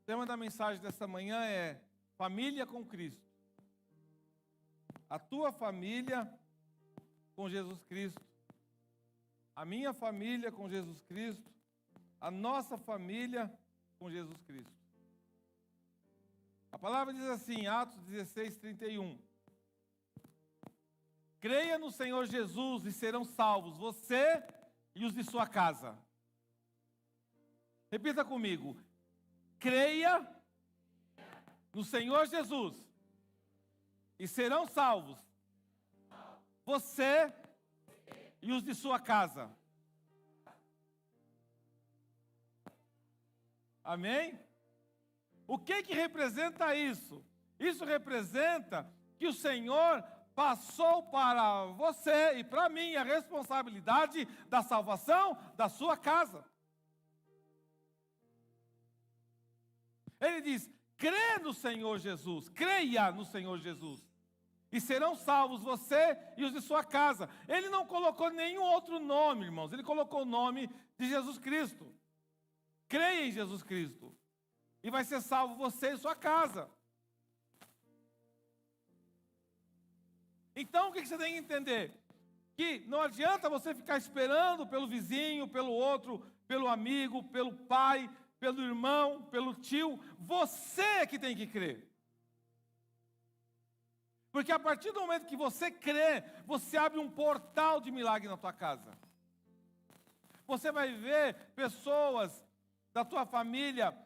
O tema da mensagem desta manhã é Família com Cristo. A tua família com Jesus Cristo. A minha família com Jesus Cristo. A nossa família com Jesus Cristo. A palavra diz assim, Atos 16, 31. Creia no Senhor Jesus e serão salvos, você e os de sua casa. Repita comigo. Creia no Senhor Jesus e serão salvos, você e os de sua casa. Amém? O que representa isso? Isso representa que o Senhor passou para você e para mim a responsabilidade da salvação da sua casa. Ele diz, crê no Senhor Jesus, creia no Senhor Jesus, e serão salvos você e os de sua casa. Ele não colocou nenhum outro nome, irmãos, ele colocou o nome de Jesus Cristo. Creia em Jesus Cristo, e vai ser salvo você e sua casa. Então, o que você tem que entender? Que não adianta você ficar esperando pelo vizinho, pelo outro, pelo amigo, pelo pai, pelo irmão, pelo tio. Você é que tem que crer. Porque a partir do momento que você crê, você abre um portal de milagre na tua casa. Você vai ver pessoas da tua família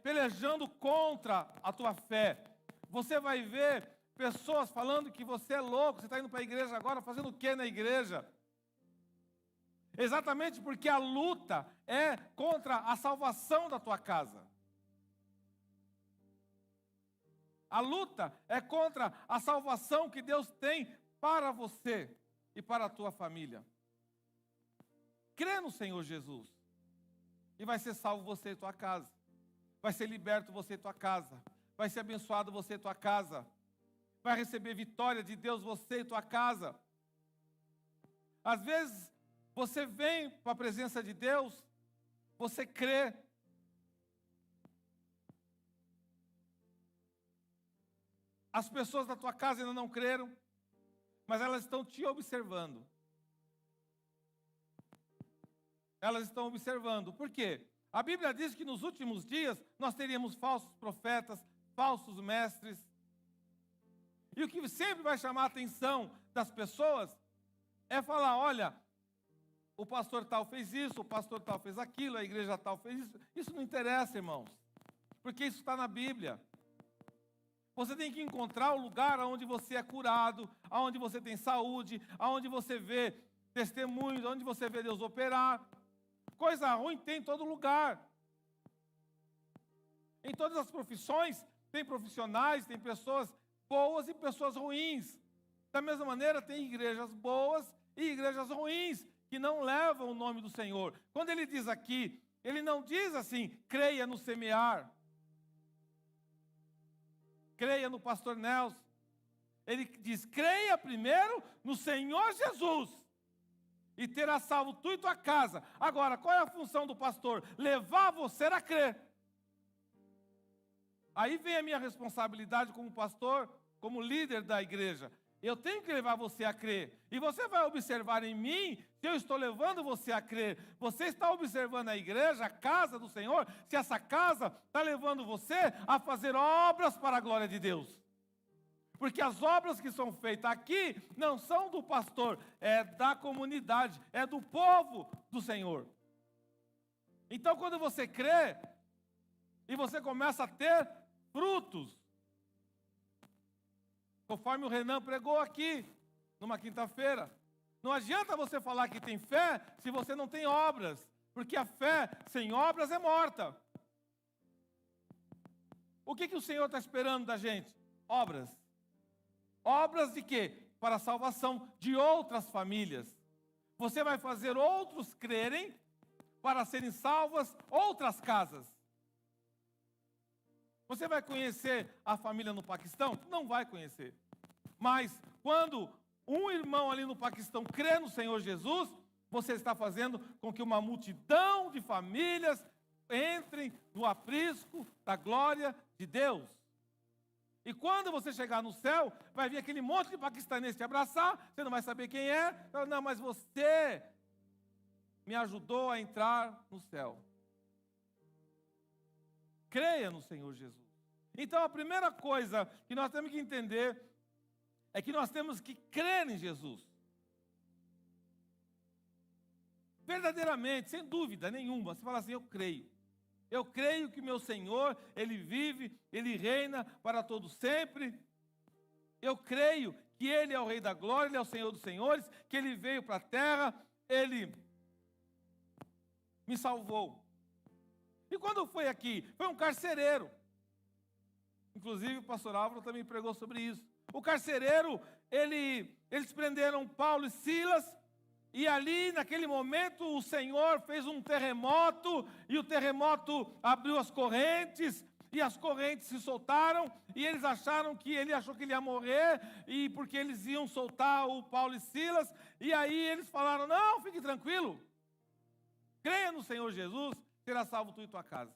pelejando contra a tua fé. Você vai ver pessoas falando que você é louco, você está indo para a igreja agora, fazendo o que na igreja? Exatamente porque a luta é contra a salvação da tua casa. A luta é contra a salvação que Deus tem para você e para a tua família. Crê no Senhor Jesus e vai ser salvo você e tua casa. Vai ser liberto você e tua casa. Vai ser abençoado você e tua casa. Vai receber vitória de Deus você e tua casa. Às vezes, você vem para a presença de Deus, você crê. As pessoas da tua casa ainda não creram, mas elas estão te observando. Elas estão observando. Por quê? A Bíblia diz que nos últimos dias nós teríamos falsos profetas, falsos mestres. E o que sempre vai chamar a atenção das pessoas é falar, olha, o pastor tal fez isso, o pastor tal fez aquilo, a igreja tal fez isso. Isso não interessa, irmãos, porque isso está na Bíblia. Você tem que encontrar o lugar onde você é curado, onde você tem saúde, onde você vê testemunhos, onde você vê Deus operar. Coisa ruim tem em todo lugar. Em todas as profissões, tem profissionais, tem pessoas boas e pessoas ruins. Da mesma maneira, tem igrejas boas e igrejas ruins, que não levam o nome do Senhor. Quando ele diz aqui, ele não diz assim, creia no semear, creia no pastor Nelson. Ele diz, creia primeiro no Senhor Jesus, e terá salvo tu e tua casa. Agora, qual é a função do pastor? Levar você a crer. Aí vem a minha responsabilidade como pastor, como líder da igreja. Eu tenho que levar você a crer. E você vai observar em mim se eu estou levando você a crer. Você está observando a igreja, a casa do Senhor, se essa casa está levando você a fazer obras para a glória de Deus. Porque as obras que são feitas aqui não são do pastor, é da comunidade, é do povo do Senhor. Então, quando você crê e você começa a ter frutos, conforme o Renan pregou aqui, numa quinta-feira, não adianta você falar que tem fé se você não tem obras, porque a fé sem obras é morta. O que o Senhor está esperando da gente? Obras. Obras de quê? Para a salvação de outras famílias. Você vai fazer outros crerem para serem salvas outras casas. Você vai conhecer a família no Paquistão? Não vai conhecer. Mas quando um irmão ali no Paquistão crê no Senhor Jesus, você está fazendo com que uma multidão de famílias entrem no aprisco da glória de Deus. E quando você chegar no céu, vai vir aquele monte de paquistanês te abraçar, você não vai saber quem é. Não, mas você me ajudou a entrar no céu. Creia no Senhor Jesus. Então a primeira coisa que nós temos que entender é que nós temos que crer em Jesus. Verdadeiramente, sem dúvida nenhuma, você fala assim, eu creio. Eu creio que meu Senhor, Ele vive, Ele reina para todo sempre. Eu creio que Ele é o Rei da Glória, Ele é o Senhor dos Senhores, que Ele veio para a terra, Ele me salvou. E quando foi aqui? Foi um carcereiro. Inclusive o pastor Álvaro também pregou sobre isso. O carcereiro, eles prenderam Paulo e Silas, e ali, naquele momento, o Senhor fez um terremoto, e o terremoto abriu as correntes, e as correntes se soltaram, e eles acharam que ele achou que ele ia morrer, e porque eles iam soltar o Paulo e Silas, e aí eles falaram, não, fique tranquilo, creia no Senhor Jesus, será salvo tu e tua casa.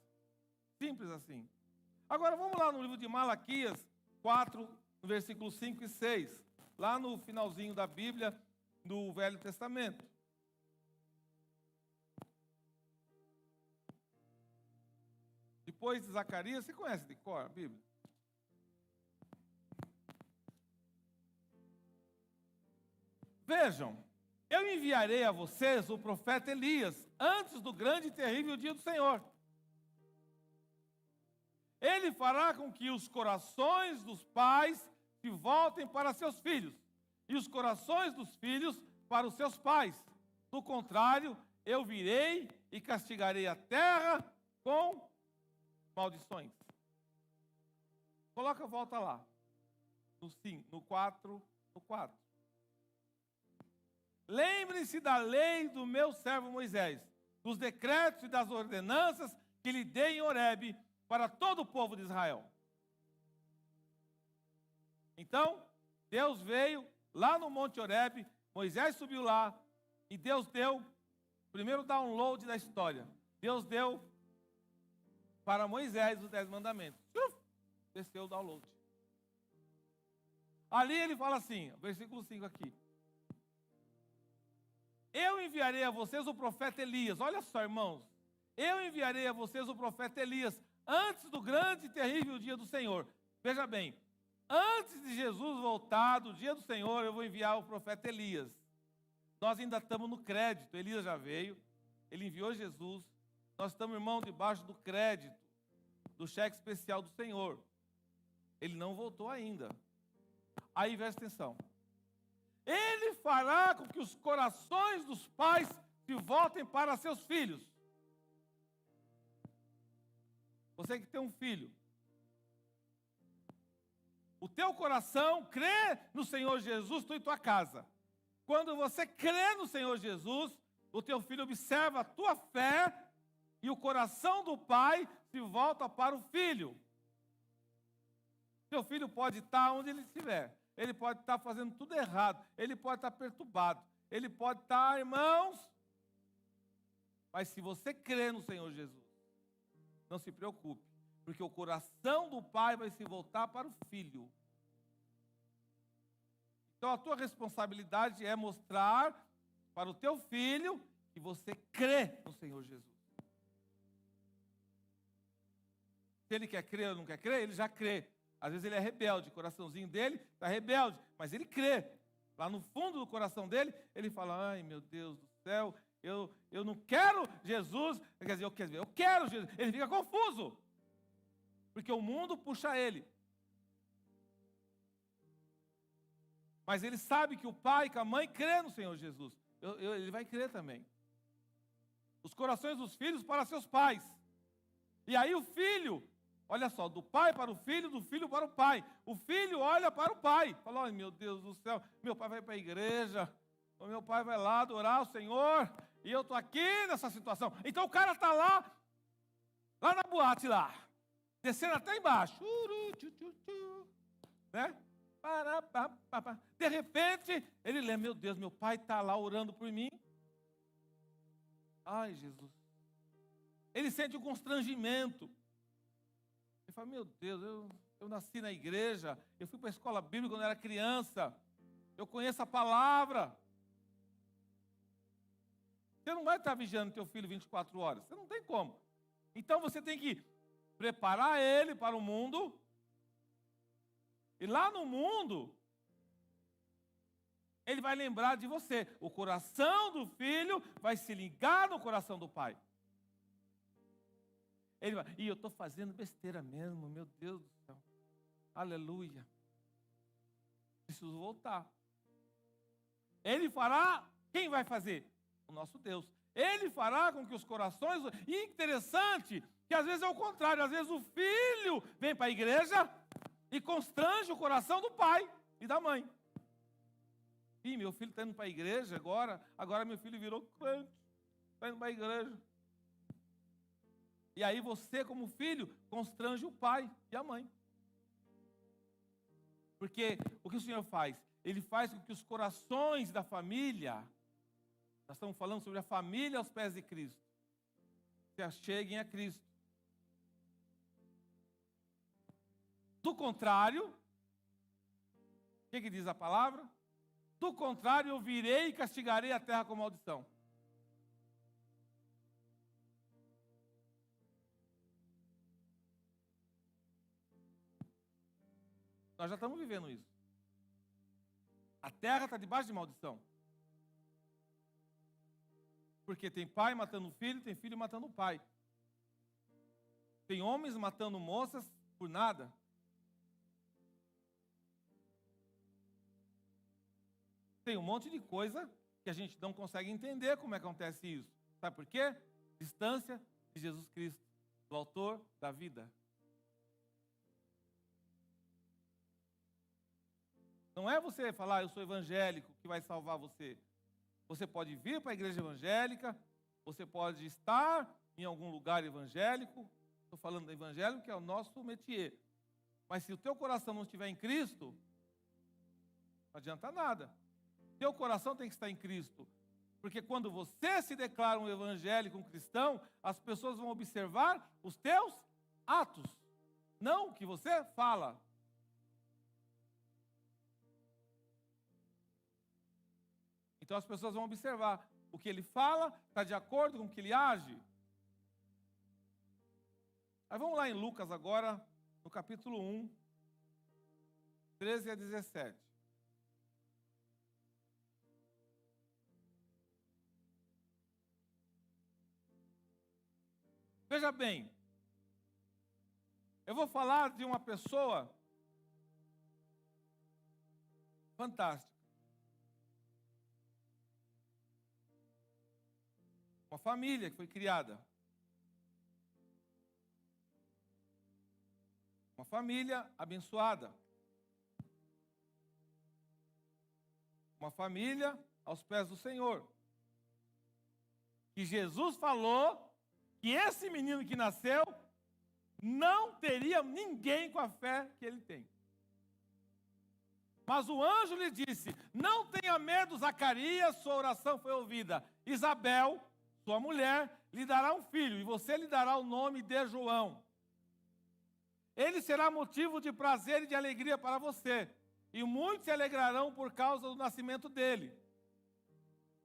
Simples assim. Agora vamos lá no livro de Malaquias 4, no versículo 5 e 6, lá no finalzinho da Bíblia, do Velho Testamento. Depois de Zacarias, você conhece de cor a Bíblia? Vejam, eu enviarei a vocês o profeta Elias, antes do grande e terrível dia do Senhor. Ele fará com que os corações dos pais se voltem para seus filhos, e os corações dos filhos para os seus pais. Do contrário, eu virei e castigarei a terra com maldições. Coloca a volta lá. No 4. Lembre-se da lei do meu servo Moisés, dos decretos e das ordenanças que lhe dei em Horebe para todo o povo de Israel. Então, Deus veio lá no Monte Horebe, Moisés subiu lá, e Deus deu o primeiro download da história. Deus deu para Moisés os 10 mandamentos. Desceu o download. Ali ele fala assim, versículo 5 aqui. Eu enviarei a vocês o profeta Elias. Olha só, irmãos. Eu enviarei a vocês o profeta Elias antes do grande e terrível dia do Senhor. Veja bem, antes de Jesus voltar do dia do Senhor, eu vou enviar o profeta Elias. Nós ainda estamos no crédito. Elias já veio, ele enviou Jesus. Nós estamos, irmão, debaixo do crédito, do cheque especial do Senhor. Ele não voltou ainda. Aí, presta atenção. Ele fará com que os corações dos pais se voltem para seus filhos. Você que tem um filho, o teu coração crê no Senhor Jesus, tu e tua casa. Quando você crê no Senhor Jesus, o teu filho observa a tua fé e o coração do pai se volta para o filho. Seu filho pode estar onde ele estiver. Ele pode estar fazendo tudo errado. Ele pode estar perturbado. Ele pode estar, irmãos. Mas se você crê no Senhor Jesus, não se preocupe, porque o coração do pai vai se voltar para o filho. Então a tua responsabilidade é mostrar para o teu filho que você crê no Senhor Jesus. Se ele quer crer ou não quer crer, ele já crê. Às vezes ele é rebelde, o coraçãozinho dele está rebelde, mas ele crê. Lá no fundo do coração dele, ele fala, ai meu Deus do céu, eu não quero Jesus, quer dizer, eu quero Jesus. Ele fica confuso, porque o mundo puxa ele. Mas ele sabe que o pai, que a mãe crê no Senhor Jesus. Ele vai crer também. Os corações dos filhos para seus pais. E aí o filho, olha só, do pai para o filho, do filho para o pai. O filho olha para o pai. Fala, ai meu Deus do céu, meu pai vai para a igreja. O meu pai vai lá adorar o Senhor. E eu estou aqui nessa situação. Então o cara está lá na boate lá. Descendo até embaixo. Né? De repente, ele lembra, meu Deus, meu pai está lá orando por mim. Ai, Jesus. Ele sente um constrangimento. Ele fala, meu Deus, eu nasci na igreja, eu fui para a escola bíblica quando eu era criança, eu conheço a palavra. Você não vai estar vigiando teu filho 24 horas, você não tem como. Então você tem que preparar ele para o mundo, e lá no mundo, ele vai lembrar de você. O coração do filho vai se ligar no coração do pai. Ele vai, e eu estou fazendo besteira mesmo, meu Deus do céu. Aleluia. Preciso voltar. Ele fará, quem vai fazer? O nosso Deus. Ele fará com que os corações... E interessante que às vezes é o contrário. Às vezes o filho vem para a igreja e constrange o coração do pai e da mãe. Ih, meu filho está indo para a igreja agora meu filho virou crente, está indo para a igreja. E aí você, como filho, constrange o pai e a mãe. Porque o que o Senhor faz? Ele faz com que os corações da família, nós estamos falando sobre a família aos pés de Cristo, se acheguem a Cristo. Do contrário, o que diz a palavra? Do contrário, eu virei e castigarei a terra com maldição. Nós já estamos vivendo isso. A terra está debaixo de maldição. Porque tem pai matando filho, tem filho matando pai. Tem homens matando moças por nada. Tem um monte de coisa que a gente não consegue entender como é que acontece isso. Sabe por quê? Distância de Jesus Cristo, do autor da vida. Não é você falar, eu sou evangélico, que vai salvar você. Você pode vir para a igreja evangélica, você pode estar em algum lugar evangélico. Estou falando do evangelho, que é o nosso métier. Mas se o teu coração não estiver em Cristo, não adianta nada. Teu coração tem que estar em Cristo. Porque quando você se declara um evangélico, um cristão, as pessoas vão observar os teus atos, não o que você fala. Então as pessoas vão observar o que ele fala, está de acordo com o que ele age. Aí vamos lá em Lucas agora, no capítulo 1, 13 a 17. Veja bem, eu vou falar de uma pessoa fantástica. Uma família que foi criada. Uma família abençoada. Uma família aos pés do Senhor. E Jesus falou que esse menino que nasceu não teria ninguém com a fé que ele tem. Mas o anjo lhe disse, não tenha medo, Zacarias, sua oração foi ouvida. Isabel, sua mulher, lhe dará um filho, e você lhe dará o nome de João. Ele será motivo de prazer e de alegria para você, e muitos se alegrarão por causa do nascimento dele.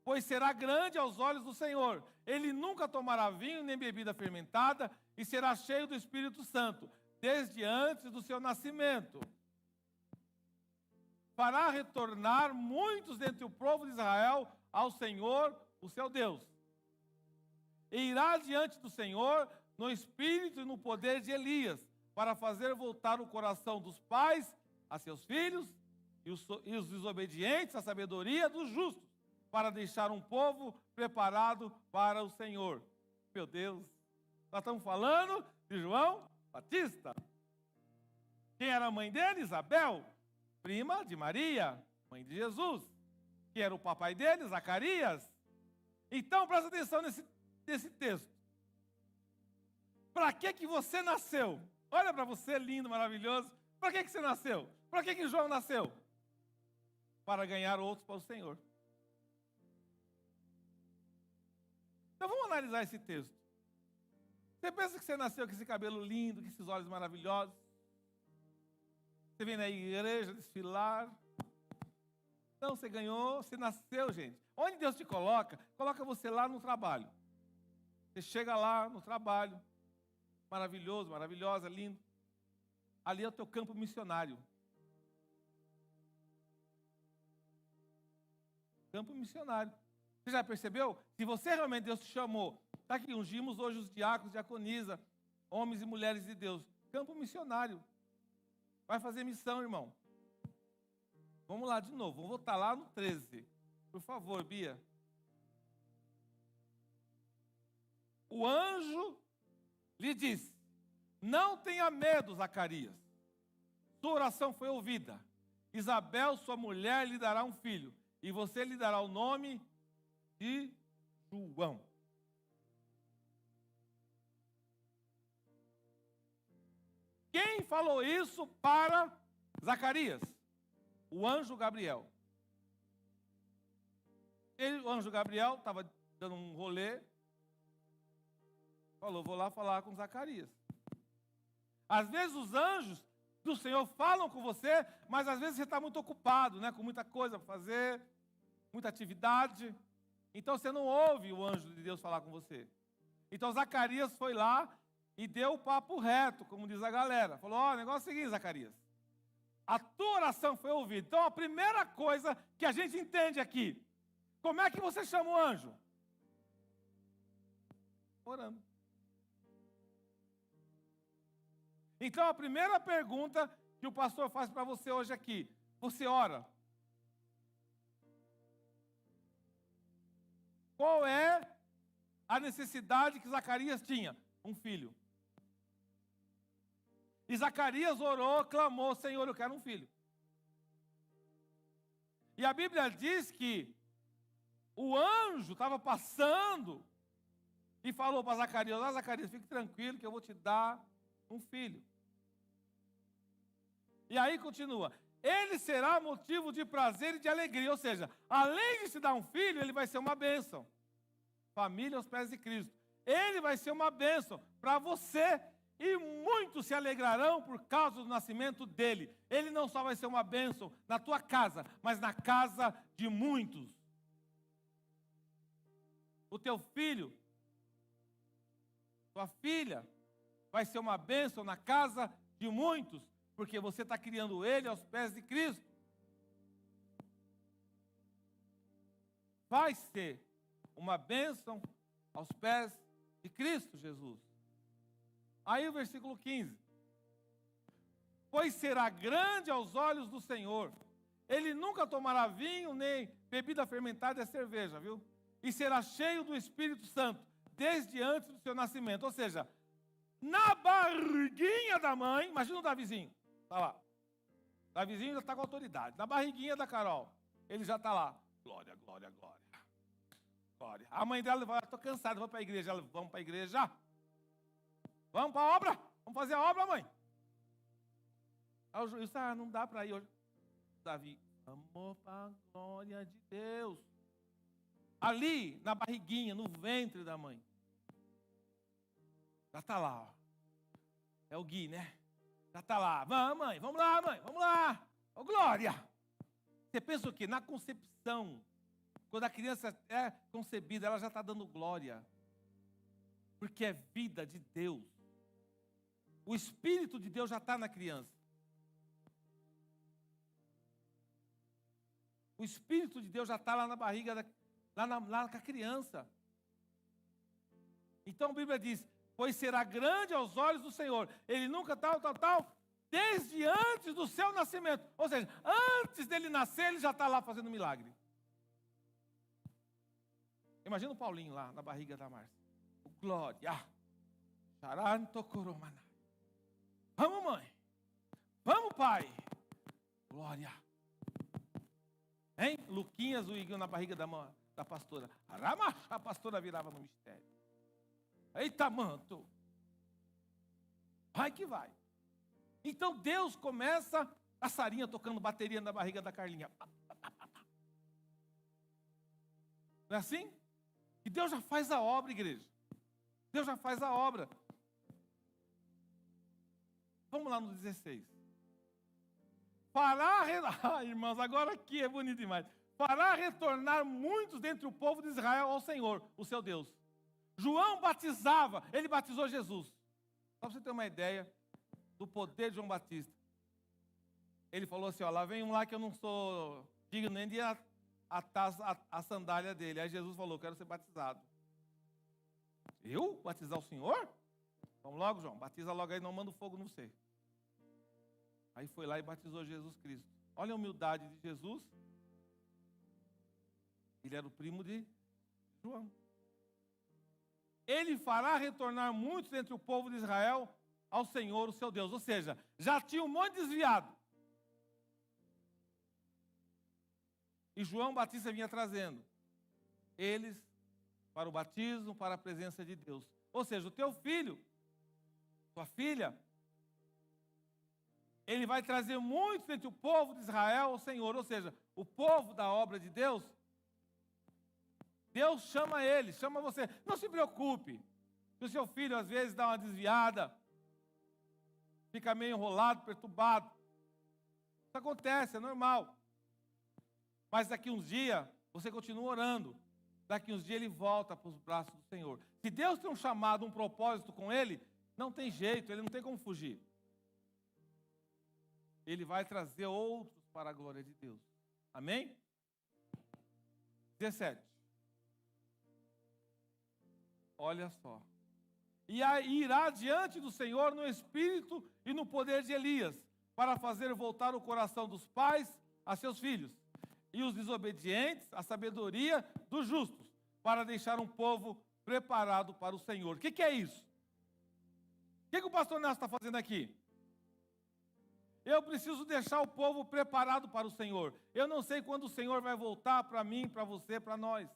Pois será grande aos olhos do Senhor. Ele nunca tomará vinho nem bebida fermentada, e será cheio do Espírito Santo, desde antes do seu nascimento. Fará retornar muitos dentre o povo de Israel ao Senhor, o seu Deus. E irá diante do Senhor no espírito e no poder de Elias, para fazer voltar o coração dos pais a seus filhos e os desobedientes à sabedoria dos justos, para deixar um povo preparado para o Senhor. Meu Deus, nós estamos falando de João Batista. Quem era a mãe dele? Isabel, prima de Maria, mãe de Jesus. Quem era o papai dele? Zacarias. Então, presta atenção nesse texto. Para que você nasceu? Olha para você, lindo, maravilhoso. Para que você nasceu? Para que João nasceu? Para ganhar outros para o Senhor. Então vamos analisar esse texto. Você pensa que você nasceu com esse cabelo lindo, com esses olhos maravilhosos? Você vem na igreja desfilar? Não, você ganhou, você nasceu, gente. Onde Deus te coloca, coloca você lá no trabalho. Você chega lá no trabalho, maravilhoso, maravilhosa, lindo. Ali é o teu campo missionário. Campo missionário. Você já percebeu? Se você realmente Deus te chamou, está aqui, ungimos hoje os diáconos, diaconisa, homens e mulheres de Deus. Campo missionário. Vai fazer missão, irmão. Vamos lá de novo, vamos voltar lá no 13. Por favor, Bia. O anjo lhe disse: não tenha medo, Zacarias. Sua oração foi ouvida. Isabel, sua mulher, lhe dará um filho. E você lhe dará o nome de João. Quem falou isso para Zacarias? O anjo Gabriel. O anjo Gabriel estava dando um rolê. Falou, vou lá falar com Zacarias. Às vezes os anjos do Senhor falam com você, mas às vezes você está muito ocupado, né, com muita coisa para fazer, muita atividade. Então você não ouve o anjo de Deus falar com você. Então Zacarias foi lá e deu o papo reto, como diz a galera. Falou, ó, o negócio é o seguinte, Zacarias. A tua oração foi ouvida. Então a primeira coisa que a gente entende aqui, como é que você chama o anjo? Orando. Então a primeira pergunta que o pastor faz para você hoje aqui, você ora? Qual é a necessidade que Zacarias tinha? Um filho. E Zacarias orou, clamou, Senhor, eu quero um filho. E a Bíblia diz que o anjo estava passando e falou para Zacarias, ó, Zacarias, fique tranquilo que eu vou te dar um filho. E aí continua, ele será motivo de prazer e de alegria, ou seja, além de te dar um filho, ele vai ser uma bênção. Família aos pés de Cristo. Ele vai ser uma bênção para você e muitos se alegrarão por causa do nascimento dele. Ele não só vai ser uma bênção na tua casa, mas na casa de muitos. O teu filho, tua filha, vai ser uma bênção na casa de muitos, porque você está criando ele aos pés de Cristo. Vai ser uma bênção aos pés de Cristo Jesus. Aí o versículo 15. Pois será grande aos olhos do Senhor. Ele nunca tomará vinho, nem bebida fermentada, é cerveja, viu? E será cheio do Espírito Santo, desde antes do seu nascimento. Ou seja, na barriguinha da mãe, imagina o Davizinho, está lá. Davizinho já está com autoridade. Na barriguinha da Carol, ele já está lá. Glória, glória, glória. Glória. A mãe dela vai, estou cansada, vamos para a igreja. Ela, vamos para a igreja. Vamos para a obra? Vamos fazer a obra, mãe? Aí o juiz, não dá para ir hoje. Davi, amor para a glória de Deus. Ali, na barriguinha, no ventre da mãe. Já está lá, ó. É o Gui, né? Já está lá. Vamos, mãe, vamos lá, mãe, vamos lá. Ô, glória. Você pensa o quê? Na concepção, quando a criança é concebida, ela já está dando glória. Porque é vida de Deus. O Espírito de Deus já está na criança. O Espírito de Deus já está lá na barriga, lá com a criança. Então a Bíblia diz, pois será grande aos olhos do Senhor. Ele nunca tal, desde antes do seu nascimento. Ou seja, antes dele nascer, ele já está lá fazendo milagre. Imagina o Paulinho lá na barriga da Márcia. Glória. Charanto coromana. Vamos, mãe. Vamos, pai. Glória. Hein? Luquinhas, o Iguinho na barriga da pastora. A pastora virava no mistério. Eita, manto. Vai que vai. Então Deus começa a Sarinha tocando bateria na barriga da Carlinha. Não é assim? E Deus já faz a obra, igreja. Deus já faz a obra. Vamos lá no 16. Fará, irmãos, agora aqui é bonito demais. Fará retornar muitos dentre o povo de Israel ao Senhor, o seu Deus. João batizava, ele batizou Jesus. Só para você ter uma ideia do poder de João Batista. Ele falou assim, ó, lá vem um lá que eu não sou digno nem de atar a sandália dele. Aí Jesus falou, quero ser batizado. Eu? Batizar o Senhor? Vamos logo, João, batiza logo aí, não manda fogo no você. Aí foi lá e batizou Jesus Cristo. Olha a humildade de Jesus. Ele era o primo de João. Ele fará retornar muitos entre o povo de Israel ao Senhor, o seu Deus. Ou seja, já tinha um monte desviado. E João Batista vinha trazendo eles para o batismo, para a presença de Deus. Ou seja, o teu filho, tua filha, ele vai trazer muitos entre o povo de Israel ao Senhor. Ou seja, o povo da obra de Deus, Deus chama ele, chama você. Não se preocupe, se o seu filho às vezes dá uma desviada, fica meio enrolado, perturbado. Isso acontece, é normal. Mas daqui uns dias, você continua orando. Daqui uns dias ele volta para os braços do Senhor. Se Deus tem um chamado, um propósito com ele, não tem jeito, ele não tem como fugir. Ele vai trazer outros para a glória de Deus. Amém? 17. Olha só. E irá diante do Senhor no espírito e no poder de Elias, para fazer voltar o coração dos pais a seus filhos, e os desobedientes a sabedoria dos justos, para deixar um povo preparado para o Senhor. O que é isso? O que o pastor Nelson está fazendo aqui? Eu preciso deixar o povo preparado para o Senhor. Eu não sei quando o Senhor vai voltar para mim, para você, para nós.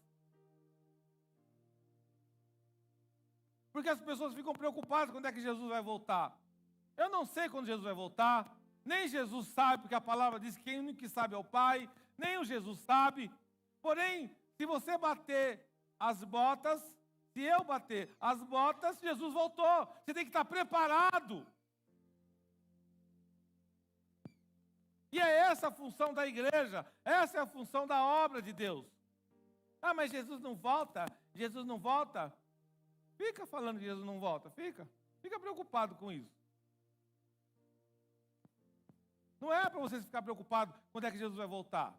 Porque as pessoas ficam preocupadas quando é que Jesus vai voltar. Eu não sei quando Jesus vai voltar, nem Jesus sabe, porque a palavra diz que quem que sabe é o Pai, nem o Jesus sabe. Porém, se você bater as botas, se eu bater as botas, Jesus voltou. Você tem que estar preparado. E é essa a função da igreja, essa é a função da obra de Deus. Ah, mas Jesus não volta, Jesus não volta. Fica falando que Jesus não volta, fica preocupado com isso. Não é para você ficar preocupado quando é que Jesus vai voltar.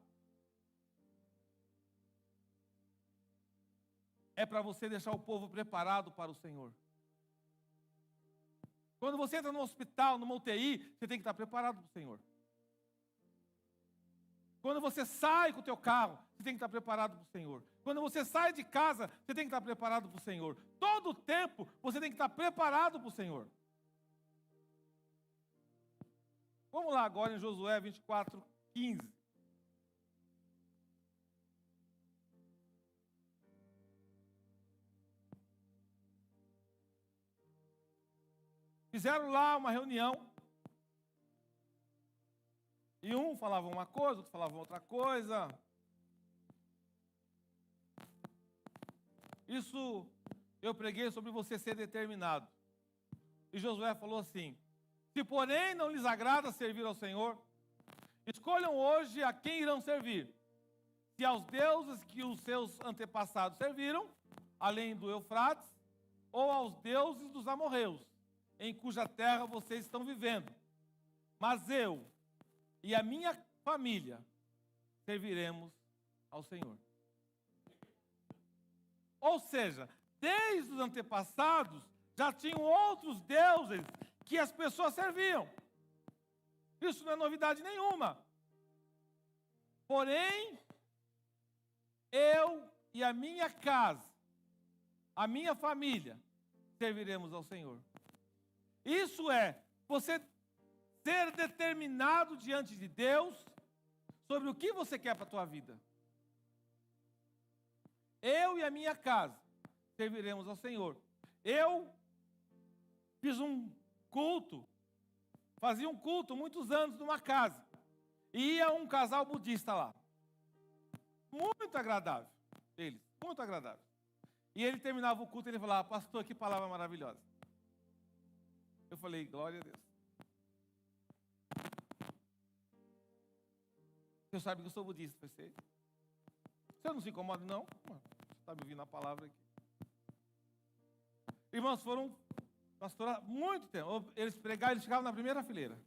É para você deixar o povo preparado para o Senhor. Quando você entra no hospital, numa UTI, você tem que estar preparado para o Senhor. Quando você sai com o teu carro, você tem que estar preparado para o Senhor. Quando você sai de casa, você tem que estar preparado para o Senhor. Todo o tempo, você tem que estar preparado para o Senhor. Vamos lá agora em Josué 24, 15. Fizeram lá uma reunião. E um falava uma coisa, outro falava outra coisa. Isso eu preguei sobre você ser determinado. E Josué falou assim: se porém não lhes agrada servir ao Senhor, escolham hoje a quem irão servir. Se aos deuses que os seus antepassados serviram, além do Eufrates, ou aos deuses dos amorreus, em cuja terra vocês estão vivendo. Mas eu e a minha família serviremos ao Senhor. Ou seja, desde os antepassados já tinham outros deuses que as pessoas serviam. Isso não é novidade nenhuma. Porém, eu e a minha casa, a minha família, serviremos ao Senhor. Isso é você ser determinado diante de Deus sobre o que você quer para a tua vida. Eu e a minha casa serviremos ao Senhor. Eu fiz um culto, fazia um culto muitos anos numa casa. E ia um casal budista lá. Muito agradável, eles, muito agradável. E ele terminava o culto e ele falava: pastor, que palavra maravilhosa. Eu falei: glória a Deus. Você sabe que eu sou budista. Eu falei, sei. Você não se incomoda, não? Você está me ouvindo a palavra aqui. Irmãos, foram pastorar muito tempo. Eles pregavam, eles ficavam na primeira fileira.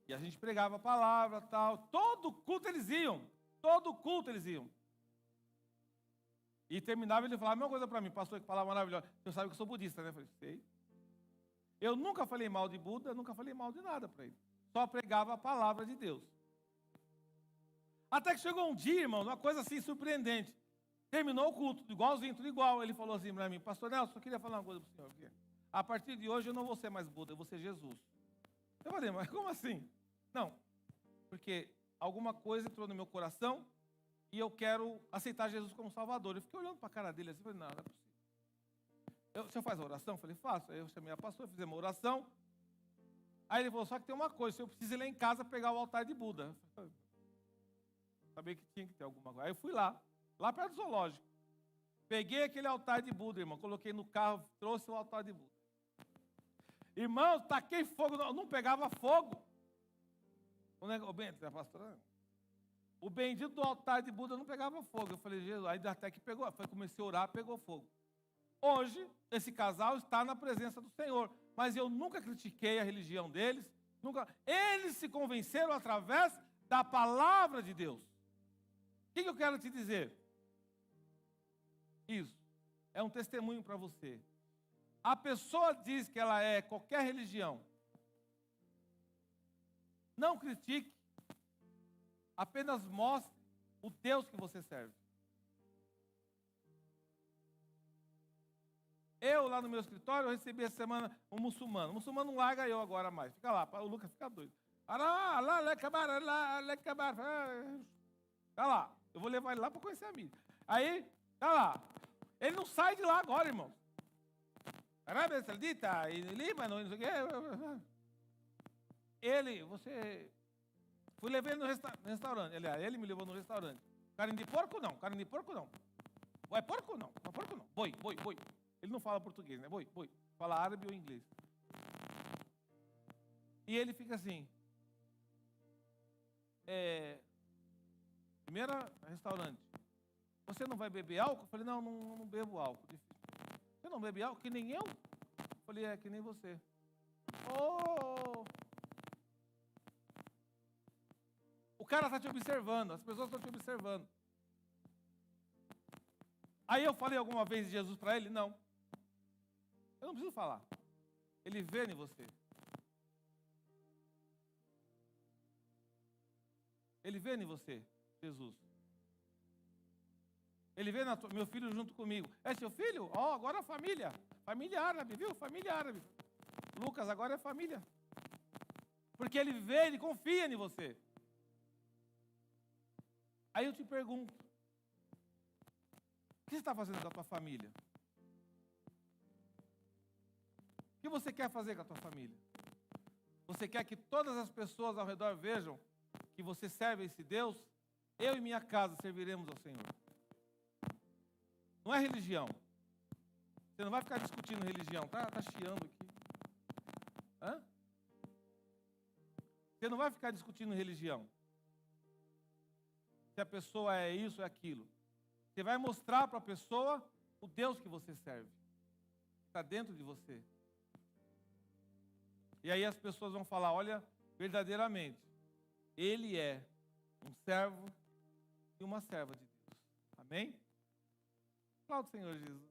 E a gente pregava a palavra, tal. Todo culto eles iam. Todo culto eles iam. E terminava, ele falava a mesma coisa para mim. Pastor, que palavra maravilhosa. Você sabe que eu sou budista, né? Eu falei, sei. Eu nunca falei mal de Buda, nunca falei mal de nada para ele. Só pregava a palavra de Deus. Até que chegou um dia, irmão, uma coisa assim surpreendente. Terminou o culto, igualzinho, tudo igual. Ele falou assim para mim, pastor Nelson, eu queria falar uma coisa para o senhor. A partir de hoje eu não vou ser mais Buda, eu vou ser Jesus. Eu falei, mas como assim? Não, porque alguma coisa entrou no meu coração e eu quero aceitar Jesus como Salvador. Eu fiquei olhando para a cara dele assim, falei, não é possível. O senhor faz a oração? Eu falei, faço. Aí eu chamei a pastora, fizemos uma oração. Aí ele falou, só que tem uma coisa, eu preciso ir lá em casa pegar o altar de Buda. Eu sabia que tinha que ter alguma coisa. Aí eu fui lá perto do zoológico. Peguei aquele altar de Buda, irmão, coloquei no carro, trouxe o altar de Buda. Irmão, taquei fogo, não pegava fogo. O bendito do altar de Buda não pegava fogo. Eu falei, Jesus, aí até que pegou, comecei a orar, pegou fogo. Hoje, esse casal está na presença do Senhor, mas eu nunca critiquei a religião deles, nunca. Eles se convenceram através da palavra de Deus. O que eu quero te dizer? Isso é um testemunho para você. A pessoa diz que ela é qualquer religião. Não critique, apenas mostre o Deus que você serve. Eu, lá no meu escritório, eu recebi essa semana um muçulmano. O muçulmano não larga eu agora mais. Fica lá, o Lucas fica doido. Tá lá, eu vou levar ele lá para conhecer a mídia. Aí, tá lá. Ele não sai de lá agora, irmão. Arábia Saudita, e Líbano, não sei o quê. Ele, fui levar ele no restaurante. Aliás, ele me levou no restaurante. Carne de porco, não. Carne de porco, não. É porco, não. Não, porco, não. Boi. Ele não fala português, né? Boi. Fala árabe ou inglês. E ele fica assim. Primeiro restaurante. Você não vai beber álcool? Eu falei, não bebo álcool. Você não bebe álcool? Que nem eu? Eu falei, que nem você. Oh! O cara está te observando, as pessoas estão te observando. Aí eu falei alguma vez de Jesus para ele? Não. Eu não preciso falar. Ele vê em você. Ele vê em você, Jesus. Ele vê meu filho junto comigo. É seu filho? Agora família. Família árabe, viu? Família árabe. Lucas, agora é família. Porque ele vê, ele confia em você. Aí eu te pergunto, o que você está fazendo com a tua família? O que você quer fazer com a tua família? Você quer que todas as pessoas ao redor vejam que você serve a esse Deus? Eu e minha casa serviremos ao Senhor. Não é religião. Você não vai ficar discutindo religião. Tá chiando aqui. Hã? Você não vai ficar discutindo religião. Se a pessoa é isso, é aquilo. Você vai mostrar para a pessoa o Deus que você serve. Está dentro de você. E aí as pessoas vão falar, olha, verdadeiramente, ele é um servo e uma serva de Deus. Amém? Aplauda o Senhor Jesus.